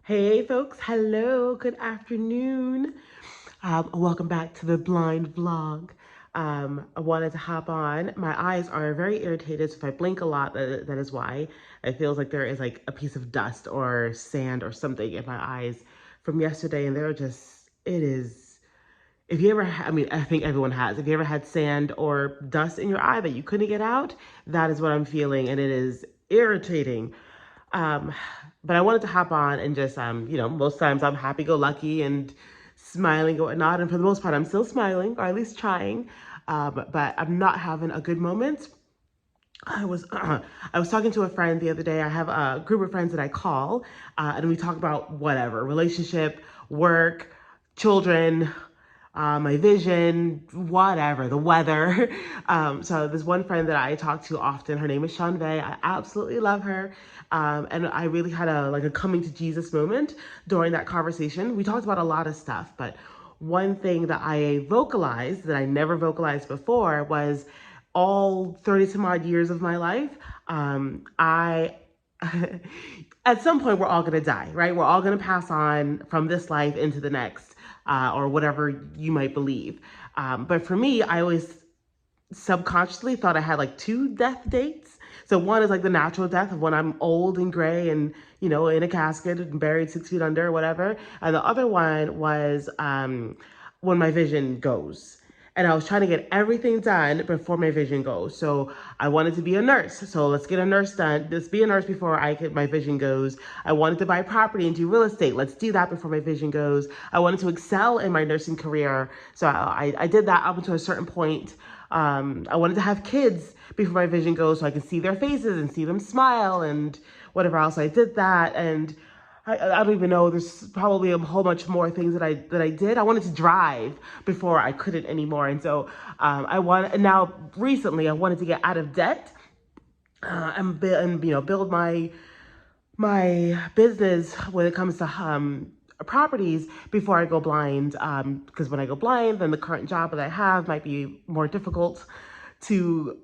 Hey folks, hello, good afternoon. Welcome back to the blind vlog. I wanted to hop on. My eyes are very irritated, so if I blink a lot, that is why. It feels like there is like a piece of dust or sand or something in my eyes from yesterday, and they're just, it is, if you ever, I think everyone has, if you ever had sand or dust in your eye that you couldn't get out, that is what I'm feeling, and it is irritating. Um, but I wanted to hop on and just, most times I'm happy-go-lucky and smiling and whatnot. And for the most part, I'm still smiling, or at least trying. But I'm not having a good moment. I was I was talking to a friend the other day. I have a group of friends that I call, and we talk about whatever, relationship, work, children, my vision, whatever, the weather. So there's one friend that I talk to often. Her name is Shanvei. I absolutely love her. And I really had a coming to Jesus moment during that conversation. We talked about a lot of stuff, but one thing that I vocalized that I never vocalized before was all 30 some odd years of my life. I at some point we're all going to die, right? We're all going to pass on from this life into the next, or whatever you might believe. But for me, I always subconsciously thought I had like two death dates. So one is like the natural death of when I'm old and gray and, in a casket and buried 6 feet under or whatever. And the other one was when my vision goes. And I was trying to get everything done before my vision goes. So I wanted to be a nurse. So let's get a nurse done. Let's be a nurse before my vision goes. I wanted to buy property and do real estate. Let's do that before my vision goes. I wanted to excel in my nursing career. So I did that up until a certain point. I wanted to have kids before my vision goes so I can see their faces and see them smile and whatever else. I did that. And I don't even know. There's probably a whole bunch more things that I did. I wanted to drive before I couldn't anymore, and so now recently I wanted to get out of debt and build my business when it comes to properties before I go blind. Because when I go blind, then the current job that I have might be more difficult to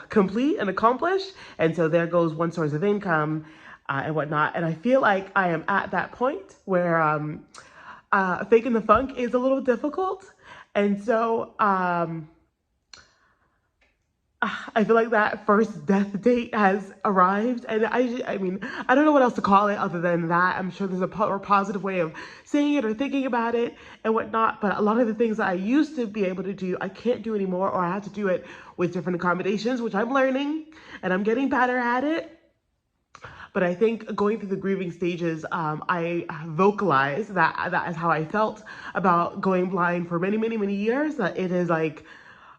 complete and accomplish, and so there goes one source of income and whatnot. And I feel like I am at that point where faking the funk is a little difficult. And so I feel like that first death date has arrived. And I mean, I don't know what else to call it other than that. I'm sure there's a more positive way of saying it or thinking about it and whatnot. But a lot of the things that I used to be able to do, I can't do anymore, or I have to do it with different accommodations, which I'm learning and I'm getting better at it. But I think going through the grieving stages, I vocalized that is how I felt about going blind for many, many, many years, that it is like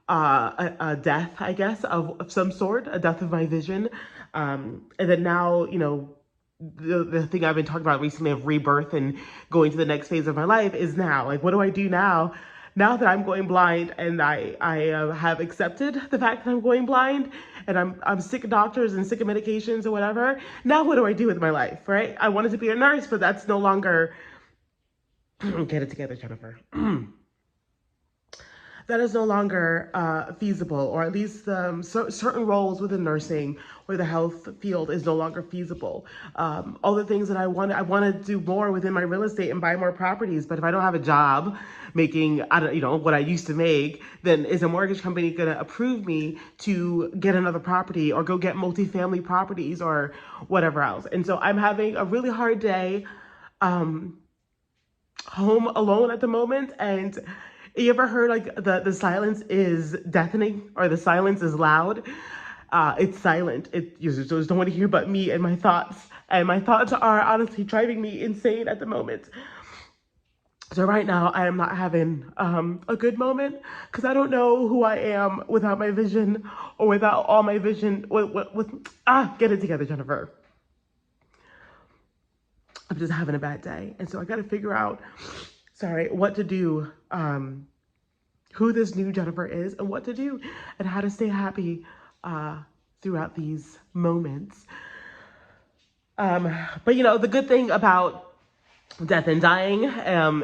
a death, I guess, of some sort, a death of my vision. And then now, the thing I've been talking about recently of rebirth and going to the next phase of my life is now. Like, what do I do now? Now that I'm going blind and I have accepted the fact that I'm going blind and I'm sick of doctors and sick of medications or whatever. Now what do I do with my life, right? I wanted to be a nurse, but that's no longer, get it together, Jennifer. That is no longer feasible, or at least certain roles within nursing or the health field is no longer feasible. All the things that I want to do more within my real estate and buy more properties. But if I don't have a job making, what I used to make, then is a mortgage company going to approve me to get another property or go get multifamily properties or whatever else? And so I'm having a really hard day home alone at the moment. And you ever heard like the silence is deafening, or the silence is loud? It's silent. You just don't want to hear but me and my thoughts. And my thoughts are honestly driving me insane at the moment. So right now I am not having a good moment because I don't know who I am without my vision, or without all my vision. Get it together, Jennifer. I'm just having a bad day. And so I got to figure out, what to do, who this new Jennifer is and what to do and how to stay happy throughout these moments. But the good thing about death and dying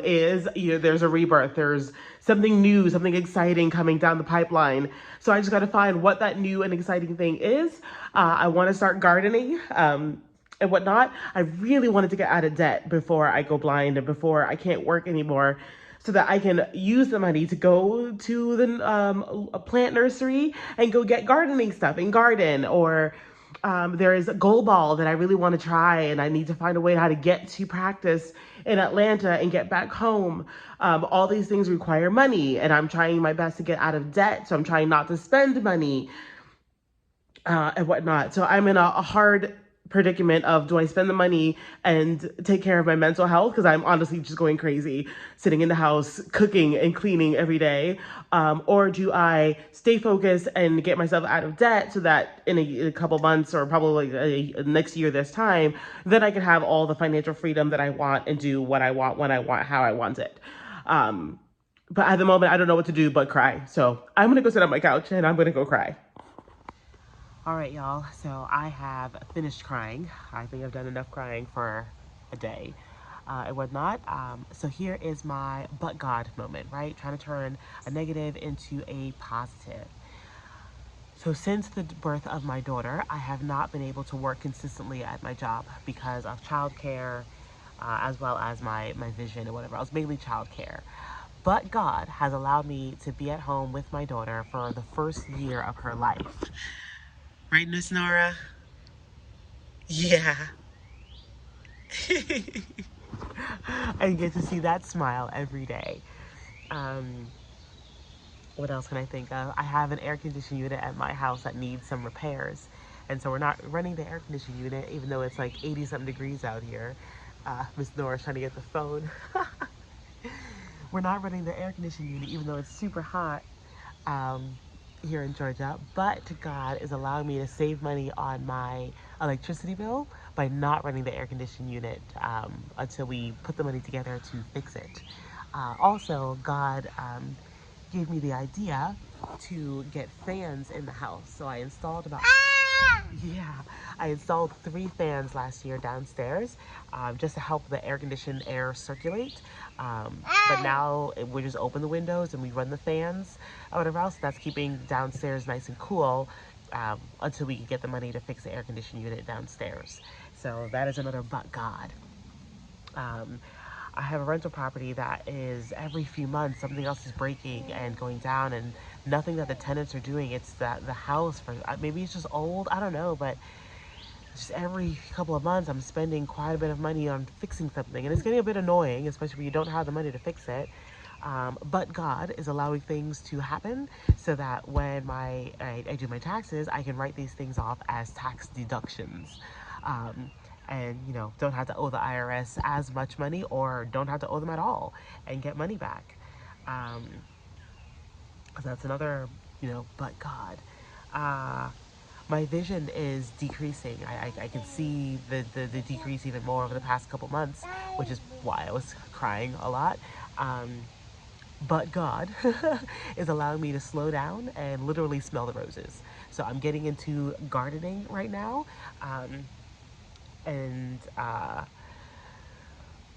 is there's a rebirth. There's something new, something exciting coming down the pipeline. So I just got to find what that new and exciting thing is. I want to start gardening. and whatnot. I really wanted to get out of debt before I go blind and before I can't work anymore, so that I can use the money to go to the a plant nursery and go get gardening stuff and garden. Or there is a goal ball that I really want to try, and I need to find a way how to get to practice in Atlanta and get back home. All these things require money, and I'm trying my best to get out of debt. So I'm trying not to spend money and whatnot. So I'm in a hard predicament of, do I spend the money and take care of my mental health? Because I'm honestly just going crazy sitting in the house, cooking and cleaning every day. Or do I stay focused and get myself out of debt so that in a couple months, or probably next year this time, then I can have all the financial freedom that I want and do what I want, when I want, how I want it. But at the moment, I don't know what to do but cry. So I'm going to go sit on my couch and I'm going to go cry. All right, y'all. So I have finished crying. I think I've done enough crying for a day and whatnot. So here is my but God moment, right? Trying to turn a negative into a positive. So since the birth of my daughter, I have not been able to work consistently at my job because of childcare, as well as my vision and whatever else, mainly childcare. But God has allowed me to be at home with my daughter for the first year of her life. Right, Miss Nora? Yeah. I get to see that smile every day. Um, what else can I think of? I have an air conditioning unit at my house that needs some repairs. And so we're not running the air conditioning unit, even though it's like 80 something degrees out here. Miss Nora's trying to get the phone. We're not running the air conditioning unit, even though it's super hot um, here in Georgia. But God is allowing me to save money on my electricity bill by not running the air conditioning unit until we put the money together to fix it. Also, God gave me the idea to get fans in the house. So I installed about yeah, I installed 3 fans last year downstairs, just to help the air conditioned air circulate. But now we just open the windows and we run the fans or whatever else. That's keeping downstairs nice and cool until we can get the money to fix the air conditioning unit downstairs. So that is another but God. Um, I have a rental property that is every few months something else is breaking and going down, and nothing that the tenants are doing. It's that the house, for maybe it's just old, I don't know, but just every couple of months I'm spending quite a bit of money on fixing something, and it's getting a bit annoying, especially when you don't have the money to fix it. But God is allowing things to happen so that when I do my taxes, I can write these things off as tax deductions. Um, and don't have to owe the IRS as much money, or don't have to owe them at all and get money back. Um, that's another, but God. Uh, my vision is decreasing. I can see the decrease even more over the past couple months, which is why I was crying a lot. But God is allowing me to slow down and literally smell the roses. So I'm getting into gardening right now. And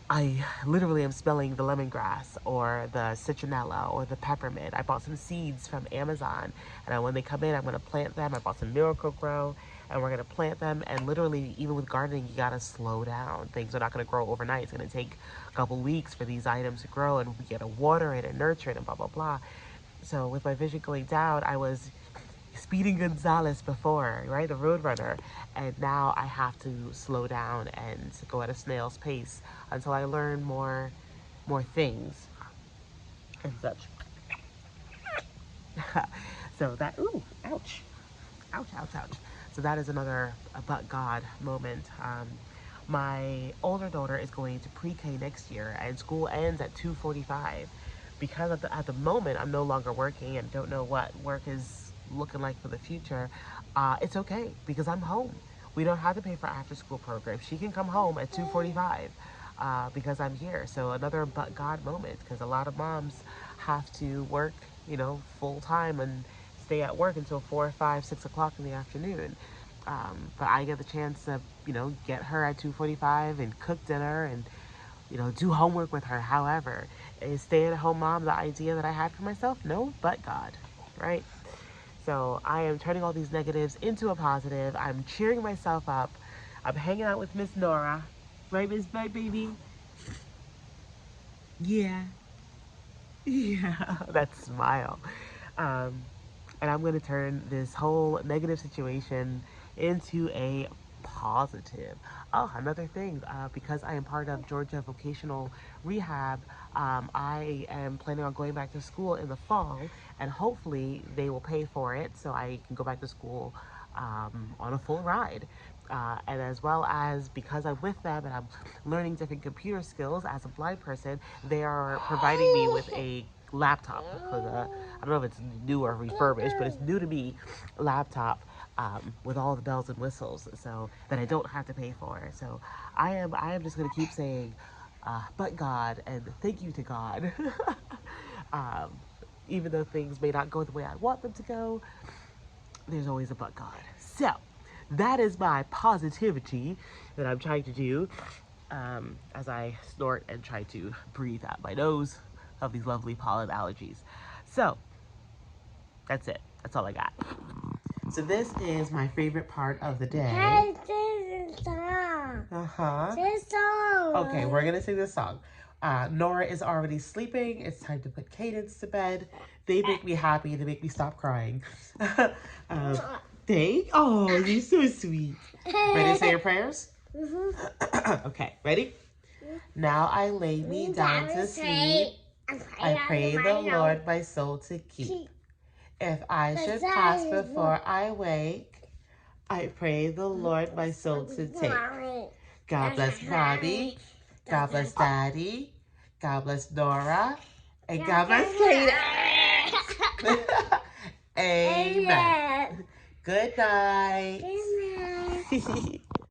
I literally am smelling the lemongrass or the citronella or the peppermint. I bought some seeds from Amazon, and when they come in, I'm going to plant them. I bought some Miracle-Gro, and we're going to plant them. And literally, even with gardening, you got to slow down. Things are not going to grow overnight. It's going to take a couple weeks for these items to grow, and we got to water it and nurture it and blah, blah, blah. So with my vision going down, I was Speedy Gonzalez before, right? The Roadrunner. And now I have to slow down and go at a snail's pace until I learn more things and such. So that, ooh, ouch. Ouch, ouch, ouch. So that is another but God moment. My older daughter is going to pre-K next year, and school ends at 2:45. Because at the moment I'm no longer working and don't know what work is looking like for the future, it's okay because I'm home. We don't have to pay for after school programs. She can come home at 2:45 because I'm here. So another but God moment, because a lot of moms have to work, full time and stay at work until 4, 5, 6 o'clock in the afternoon. But I get the chance to, get her at 2:45 and cook dinner and, do homework with her. However, is staying at home mom the idea that I had for myself? No, but God, right? So I am turning all these negatives into a positive. I'm cheering myself up. I'm hanging out with Miss Nora. Right, Miss Bud Baby? Yeah. Yeah, that smile. Um, and I'm going to turn this whole negative situation into a positive. Oh, another thing, because I am part of Georgia Vocational Rehab, I am planning on going back to school in the fall, and hopefully they will pay for it so I can go back to school on a full ride. And as well as because I'm with them and I'm learning different computer skills as a blind person, they are providing me with a laptop. I don't know if it's new or refurbished, but it's new to me, laptop with all the bells and whistles, so that I don't have to pay for. So I am just gonna keep saying, but God and thank you to God. um, Even though things may not go the way I want them to go, there's always a but God. So that is my positivity that I'm trying to do as I snort and try to breathe out my nose of these lovely pollen allergies. So that's it. That's all I got. So this is my favorite part of the day. Uh-huh. Okay, we're gonna sing this song. Nora is already sleeping. It's time to put Cadence to bed. They make me happy. They make me stop crying. um, oh, you're so sweet. Ready to say your prayers? Okay, ready? Now I lay me down to sleep. I pray the Lord my soul to keep. If I should pass before I wake, I pray the Lord my soul to take. God bless Mommy. God bless Daddy. God bless Nora. And God bless Katie. Amen. Good night. Good night.